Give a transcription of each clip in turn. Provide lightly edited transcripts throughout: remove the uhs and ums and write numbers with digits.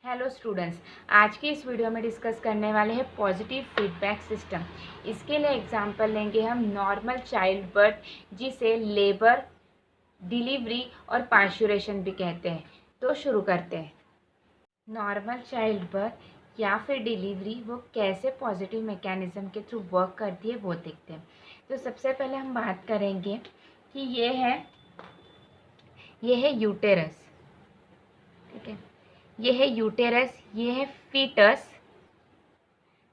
Hello students, आज की इस वीडियो में डिस्कस करने वाले हैं पॉजिटिव फीडबैक सिस्टम। इसके लिए एग्जांपल लेंगे हम नॉर्मल चाइल्ड बर्थ, जिसे लेबर, डिलीवरी और पार्चुरेशन भी कहते हैं। तो शुरू करते हैं। नॉर्मल चाइल्ड बर्थ या फिर डिलीवरी वो कैसे पॉजिटिव मैकेनिज्म के थ्रू वर्क करती है वो देखते हैं। तो सबसे पहले हम बात करेंगे कि ये है यूटेरस। ठीक है, ये है यूटेरस, ये है फीटस,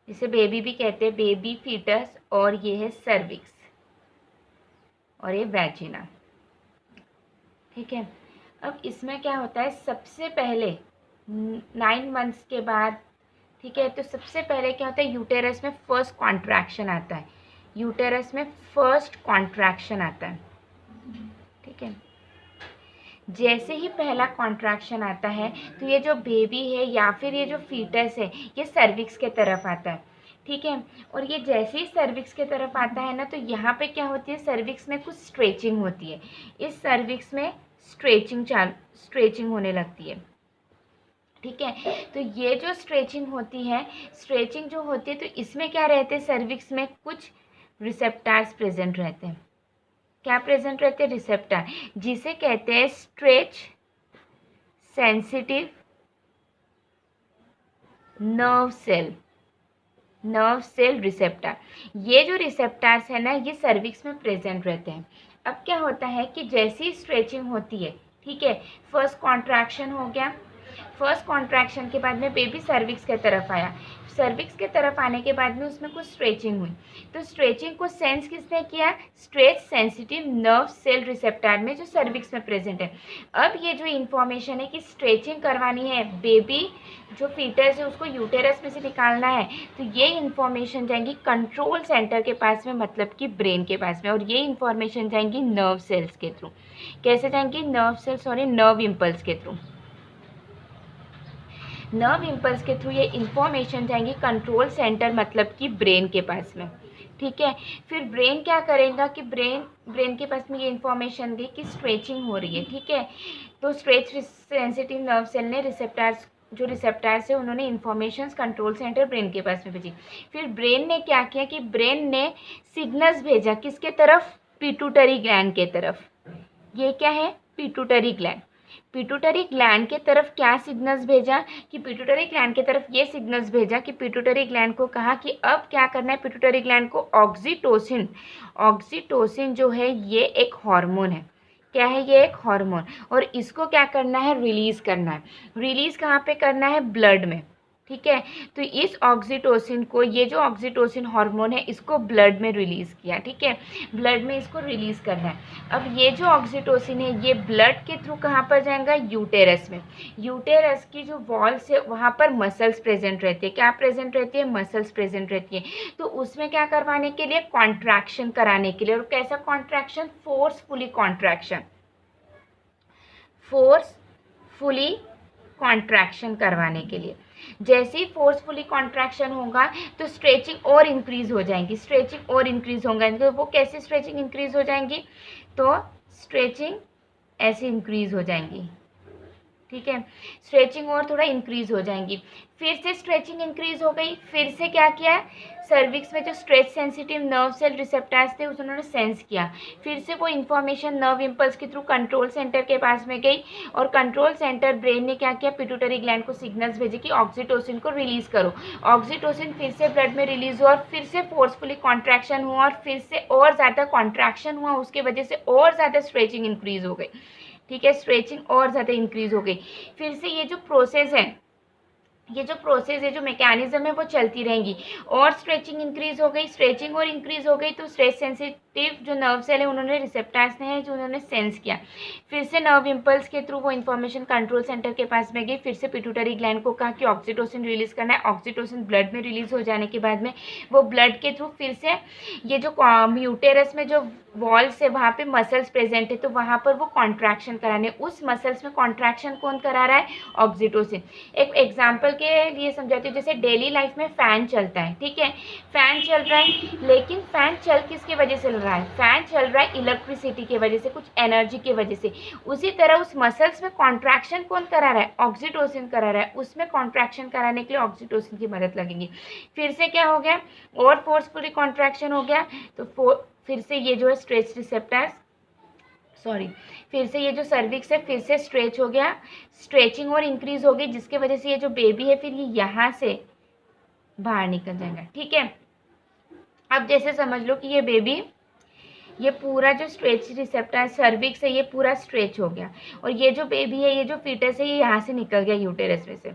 जिसे बेबी भी कहते हैं, बेबी फीटस, और ये है सर्विक्स और ये वैजिना। ठीक है, अब इसमें क्या होता है, सबसे पहले 9 मंथ्स के बाद, ठीक है, तो सबसे पहले क्या होता है, यूटेरस में फर्स्ट कॉन्ट्रैक्शन आता है। यूटेरस में फर्स्ट कॉन्ट्रैक्शन आता है। ठीक है, जैसे ही पहला कॉन्ट्रैक्शन आता है तो ये जो बेबी है या फिर ये जो फीटस है ये सर्विक्स के तरफ आता है। ठीक है, और ये जैसे ही सर्विक्स के तरफ आता है ना, तो यहाँ पे क्या होती है, सर्विक्स में कुछ स्ट्रेचिंग होती है। इस सर्विक्स में स्ट्रेचिंग होने लगती है। ठीक है, तो ये जो स्ट्रेचिंग होती है, तो इसमें क्या रहते हैं, सर्विक्स में कुछ रिसेप्टर्स प्रेजेंट रहते हैं। क्या प्रेजेंट रहते हैं, रिसेप्टर, जिसे कहते हैं stretch sensitive nerve cell receptor. ये जो रिसेप्टर्स है ना, ये सर्विक्स में प्रेजेंट रहते हैं। अब क्या होता है कि जैसी स्ट्रेचिंग होती है, ठीक है, फर्स्ट कॉन्ट्रैक्शन हो गया, फर्स्ट कॉन्ट्रैक्शन के बाद में बेबी सर्विक्स के तरफ आया, सर्विक्स के तरफ आने के बाद में उसमें कुछ स्ट्रेचिंग हुई, तो स्ट्रेचिंग को सेंस किसने किया, stretch sensitive nerve cell receptor में, जो सर्विक्स में प्रेजेंट है। अब ये जो इन्फॉर्मेशन है कि स्ट्रेचिंग करवानी है, बेबी जो फीटस है उसको यूटेरस में से निकालना है, तो ये इन्फॉर्मेशन जाएंगी कंट्रोल सेंटर के पास में, मतलब कि ब्रेन के पास में, और ये इन्फॉर्मेशन जाएंगी नर्व सेल्स के थ्रू। कैसे जाएंगी, नर्व इम्पल्स के थ्रू। नर्व इम्पल्स के थ्रू ये इन्फॉर्मेशन जाएंगी कंट्रोल सेंटर, मतलब कि ब्रेन के पास में। ठीक है, फिर ब्रेन क्या करेगा कि ब्रेन के पास में ये इन्फॉर्मेशन दी कि स्ट्रेचिंग हो रही है। ठीक है, तो स्ट्रेच सेंसिटिव नर्व सेल ने रिसेप्टर्स है उन्होंने इन्फॉर्मेशन कंट्रोल सेंटर ब्रेन के पास में भेजी। फिर ब्रेन ने क्या किया कि ब्रेन ने सिग्नल्स भेजा किसके तरफ, पिट्यूटरी ग्लैंड के तरफ। ये क्या है, पिट्यूटरी ग्लैंड। पिट्यूटरी ग्लैंड के तरफ क्या सिग्नल्स भेजा कि पिट्यूटरी ग्लैंड के तरफ ये सिग्नल्स भेजा कि पिट्यूटरी ग्लैंड को कहा कि अब क्या करना है, पिट्यूटरी ग्लैंड को ऑक्सीटोसिन जो है ये एक हार्मोन है। क्या है, ये एक हार्मोन, और इसको क्या करना है, रिलीज़ करना है। रिलीज़ कहाँ पे करना है, ब्लड में। ठीक है, तो इस ऑक्सीटोसिन को, ये जो ऑक्सीटोसिन हार्मोन है, इसको ब्लड में रिलीज़ किया। ठीक है, ब्लड में इसको रिलीज़ करना है। अब ये जो ऑक्सीटोसिन है ये ब्लड के थ्रू कहाँ पर जाएगा, यूटेरस में। यूटेरस की जो वॉल्स है वहाँ पर मसल्स प्रेजेंट रहती है। क्या प्रेजेंट रहती है, मसल्स प्रेजेंट रहती है। तो उसमें क्या करवाने के लिए, कॉन्ट्रैक्शन कराने के लिए। और कैसा कॉन्ट्रैक्शन, फोर्सफुली कॉन्ट्रैक्शन करवाने के लिए। जैसे ही फोर्सफुली कॉन्ट्रैक्शन होगा तो स्ट्रेचिंग और इंक्रीज हो जाएंगी, तो वो कैसे स्ट्रेचिंग इंक्रीज हो जाएंगी, तो स्ट्रेचिंग ऐसे इंक्रीज हो जाएंगी। ठीक है, स्ट्रेचिंग और थोड़ा इंक्रीज हो जाएंगी। फिर से स्ट्रेचिंग इंक्रीज हो गई, फिर से क्या किया, सर्विक्स में जो stretch sensitive nerve cell receptors थे उन्होंने सेंस किया। फिर से वो इन्फॉर्मेशन नर्व इम्पल्स के थ्रू कंट्रोल सेंटर के पास में गई, और कंट्रोल सेंटर ब्रेन ने क्या किया, पिट्यूटरी ग्लैंड को सिग्नल्स भेजे कि ऑक्सीटोसिन को रिलीज करो। ऑक्सीटोसिन फिर से ब्लड में रिलीज हुआ, और फिर से फोर्सफुली कॉन्ट्रैक्शन हुआ, और फिर से और ज़्यादा कॉन्ट्रैक्शन हुआ, उसके वजह से और ज़्यादा स्ट्रेचिंग इंक्रीज हो गई। ठीक है, स्ट्रेचिंग और ज़्यादा इंक्रीज हो गई। फिर से ये जो प्रोसेस है, जो मैकेनिज्म है वो चलती रहेंगी, और स्ट्रेचिंग इंक्रीज हो गई, तो स्ट्रेच सेंसिटिव जो नर्व सेल है उन्होंने रिसेप्टर्स ने जो उन्होंने सेंस किया। फिर से नर्व इम्पल्स के थ्रू वो इन्फॉर्मेशन कंट्रोल सेंटर के पास में गई। फिर से पिट्यूटरी ग्लैंड को कहा कि ऑक्सीटोसिन रिलीज करना है। ऑक्सीटोसिन ब्लड में रिलीज हो जाने के बाद में वो ब्लड के थ्रू फिर से ये जो यूटेरस में जो वॉल्स है वहाँ पे मसल्स प्रेजेंट है, तो वहाँ पर वो कॉन्ट्रैक्शन कराने, उस मसल्स में कॉन्ट्रैक्शन कौन करा रहा है, ऑक्सीटोसिन। एक एग्जांपल के लिए समझाती हूँ, जैसे डेली लाइफ में फ़ैन चलता है। ठीक है, फ़ैन चल रहा है, लेकिन फ़ैन चल किसकी वजह से रहा है, फैन चल रहा है इलेक्ट्रिसिटी की वजह से, कुछ एनर्जी की वजह से, उसी तरह उस मसल्स में कॉन्ट्रैक्शन कौन करा रहा है, ऑक्सीटोसिन करा रहा है, उसमें कॉन्ट्रैक्शन कराने के लिए ऑक्सीटोसिन की मदद लगेगी। फिर से क्या हो गया, और फोर्सफुली कॉन्ट्रैक्शन हो गया, तो फिर से ये जो है स्ट्रेच रिसेप्टर्स, फिर से ये जो सर्विक्स है फिर से स्ट्रेच हो गया, स्ट्रेचिंग और इंक्रीज हो गई, जिसके वजह से ये जो बेबी है फिर ये यहाँ से बाहर निकल जाएगा। ठीक है, अब जैसे समझ लो कि ये बेबी, ये पूरा जो स्ट्रेच रिसेप्टर सर्विक्स है ये पूरा स्ट्रेच हो गया, और ये जो बेबी है, ये जो फीटस है, ये यहाँ से निकल गया यूटेरस में से।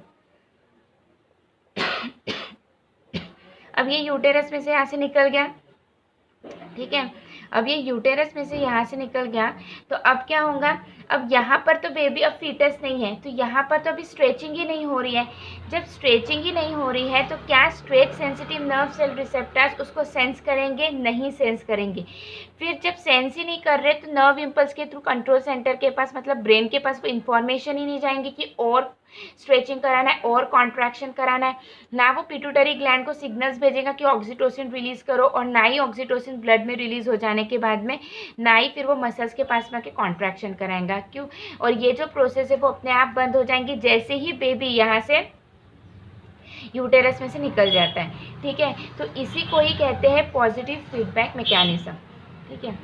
अब ये यूटेरस में से यहाँ से निकल गया, ठीक है, अब ये यूटेरस में से यहाँ से निकल गया, तो अब क्या होगा, अब यहाँ पर तो बेबी अब फीटस नहीं है, तो यहाँ पर तो अभी स्ट्रेचिंग ही नहीं हो रही है। जब स्ट्रेचिंग ही नहीं हो रही है तो क्या stretch sensitive nerve cell receptors उसको सेंस करेंगे, नहीं सेंस करेंगे। फिर जब सेंस ही नहीं कर रहे तो नर्व इम्पल्स के थ्रू कंट्रोल सेंटर के पास, मतलब ब्रेन के पास वो इन्फॉर्मेशन ही नहीं जाएंगी कि और स्ट्रेचिंग कराना है और कॉन्ट्रैक्शन कराना है, ना वो पिट्यूटरी ग्लैंड को सिग्नल्स भेजेगा कि ऑक्सीटोसिन रिलीज करो, और ना ही ऑक्सीटोसिन ब्लड में रिलीज हो जाने के बाद में ना ही फिर वो मसल्स के पास में आके कॉन्ट्रैक्शन कराएगा। क्यों, और ये जो प्रोसेस है वो अपने आप बंद हो जाएंगी जैसे ही बेबी यहाँ से यूटेरस में से निकल जाता है। ठीक है, तो इसी को ही कहते हैं पॉजिटिव फीडबैक मैकेनिज्म। ठीक है,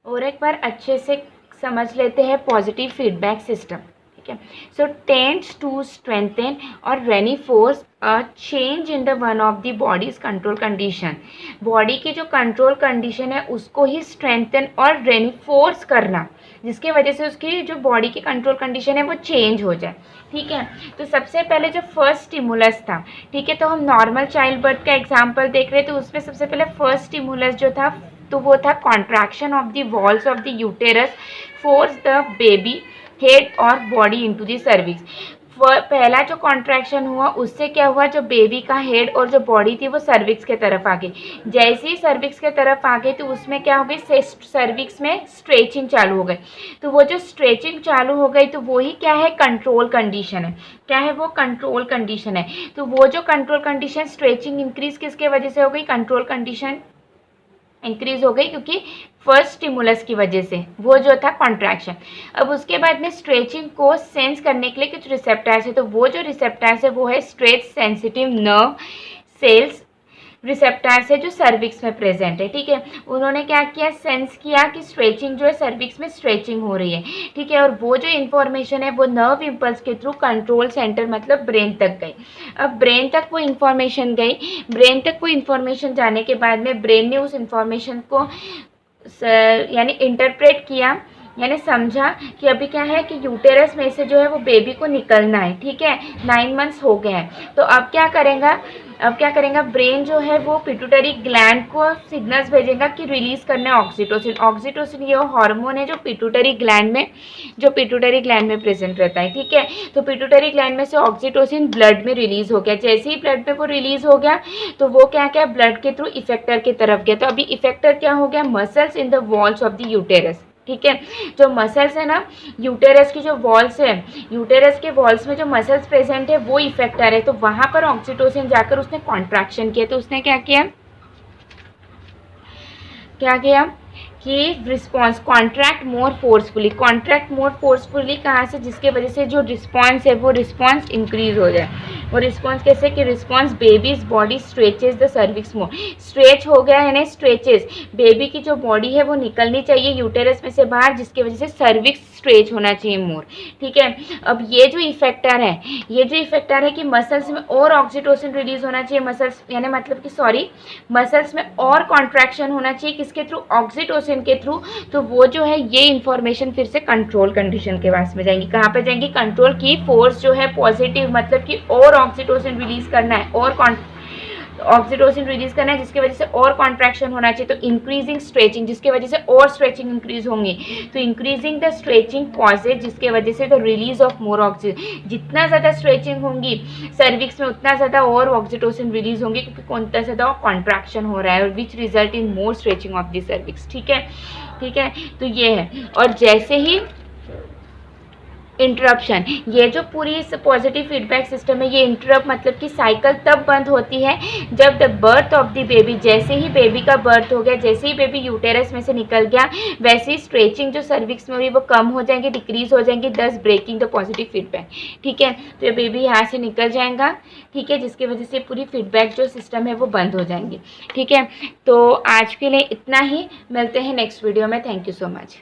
और एक बार अच्छे से समझ लेते हैं पॉजिटिव फीडबैक सिस्टम। ठीक है, सो टेंड्स टू स्ट्रेंथन और reinforce a change in the one of the body's control condition. Body की जो कंट्रोल कंडीशन है उसको ही स्ट्रेंथन और रेनिफोर्स करना, जिसके वजह से उसकी जो बॉडी की कंट्रोल कंडीशन है वो चेंज हो जाए। ठीक है, तो सबसे पहले जो फर्स्ट स्टिमुलस था, ठीक है, तो हम नॉर्मल चाइल्ड बर्थ का एग्जाम्पल देख रहे थे, तो उसमें सबसे पहले फर्स्ट स्टिमुलस जो था तो वो था contraction of the walls of the uterus force the baby head और बॉडी इनटू द सर्विक्स। पहला जो कॉन्ट्रैक्शन हुआ उससे क्या हुआ, जो बेबी का हेड और जो बॉडी थी वो सर्विक्स के तरफ आ गई। जैसे ही सर्विक्स के तरफ आ गई तो उसमें क्या हो गई, सर्विक्स में स्ट्रेचिंग चालू हो गई। तो वो जो स्ट्रेचिंग चालू हो गई तो वो ही क्या है, कंट्रोल कंडीशन है। क्या है वो, कंट्रोल कंडीशन है। तो वो जो कंट्रोल कंडीशन, स्ट्रेचिंग इंक्रीज किसके वजह से हो गई, कंट्रोल कंडीशन इंक्रीज हो गई क्योंकि फर्स्ट स्टिमुलस की वजह से, वो जो था कॉन्ट्रैक्शन। अब उसके बाद में स्ट्रेचिंग को सेंस करने के लिए कुछ रिसेप्टर्स है, तो वो जो रिसेप्टर्स है वो है stretch sensitive nerve cells receptors है जो सर्विक्स में प्रेजेंट है। ठीक है, उन्होंने क्या किया, सेंस किया कि स्ट्रेचिंग जो है सर्विक्स में स्ट्रेचिंग हो रही है। ठीक है, और वो जो इन्फॉर्मेशन है वो नर्व इम्पल्स के थ्रू कंट्रोल सेंटर मतलब ब्रेन तक गई। अब ब्रेन तक वो इन्फॉर्मेशन गई, ब्रेन तक वो इन्फॉर्मेशन जाने के बाद में ब्रेन ने उस इन्फॉर्मेशन को यानी इंटरप्रेट किया, यानी समझा कि अभी क्या है कि यूटेरस में से जो है वो बेबी को निकलना है। ठीक है, 9 मंथ्स हो गए हैं, तो अब क्या करेगा, ब्रेन जो है वो पिट्यूटरी ग्लैंड को सिग्नल्स भेजेगा कि रिलीज करना है ऑक्सीटोसिन। ऑक्सीटोसिन ये हार्मोन है जो पिट्यूटरी ग्लैंड में प्रेजेंट रहता है। ठीक है, तो पिट्यूटरी ग्लैंड में से ऑक्सीटोसिन ब्लड में रिलीज हो गया। जैसे ही ब्लड में वो रिलीज हो गया तो वो क्या ब्लड के थ्रू इफेक्टर की तरफ गया। तो अभी इफेक्टर क्या हो गया, muscles in the walls of the uterus. ठीक है, जो मसल्स है ना, यूटेरस की जो वॉल्स है, यूटेरस के वॉल्स में जो मसल्स प्रेजेंट है वो इफेक्टर है। तो वहाँ पर ऑक्सीटोसिन जाकर उसने कॉन्ट्रैक्शन किया, तो उसने क्या किया कि रिस्पॉन्स कॉन्ट्रैक्ट मोर फोर्सफुली कहाँ से, जिसके वजह से जो रिस्पॉन्स है वो रिस्पॉन्स इंक्रीज हो जाए। वो रिस्पॉन्स कैसे कि response babies body stretches the cervix more, stretch हो गया यानी स्ट्रेचेस, बेबी की जो बॉडी है वो निकलनी चाहिए यूटेरस में से बाहर, जिसकी वजह से सर्विक्स स्ट्रेच होना चाहिए मोर। ठीक है, अब ये जो इफेक्टर है कि मसल्स में और ऑक्सीटोसिन रिलीज होना चाहिए, मसल्स में और कॉन्ट्रैक्शन होना चाहिए, किसके थ्रू, ऑक्सीटोसिन के थ्रू। तो वो जो है ये इंफॉर्मेशन फिर से कंट्रोल कंडीशन के पास में जाएंगी। कहाँ पे जाएंगी, कंट्रोल की फोर्स जो है पॉजिटिव, मतलब कि और ऑक्सीटोसिन रिलीज करना है, जिसकी वजह से और कॉन्ट्रैक्शन होना चाहिए। तो इंक्रीजिंग स्ट्रेचिंग, जिसकी वजह से और स्ट्रेचिंग इंक्रीज होंगी। तो इंक्रीजिंग द स्ट्रेचिंग कॉजेज, जिसके वजह से the release of more oxygen, जितना ज़्यादा स्ट्रेचिंग होंगी सर्विक्स में उतना ज़्यादा और ऑक्सीटोसिन रिलीज होंगी, क्योंकि उतना ज़्यादा कॉन्ट्रैक्शन हो रहा है, which result in more stretching of the cervix. ठीक है, तो ये है। और जैसे ही इंटरप्शन, ये जो पूरी पॉजिटिव फीडबैक सिस्टम है, ये इंटरप्ट मतलब कि साइकिल तब बंद होती है जब the birth of the baby, जैसे ही बेबी का बर्थ हो गया, जैसे ही बेबी यूटेरस में से निकल गया, वैसे ही स्ट्रेचिंग जो सर्विक्स में हुई वो कम हो जाएंगी, डिक्रीज हो जाएंगी, दस ब्रेकिंग द पॉजिटिव फीडबैक। ठीक है, तो ये बेबी यहाँ से निकल जाएगा। ठीक है, जिसकी वजह से पूरी फीडबैक जो सिस्टम है वो बंद हो जाएंगी। ठीक है, तो आज के लिए इतना ही, मिलते हैं नेक्स्ट वीडियो में। Thank you so much.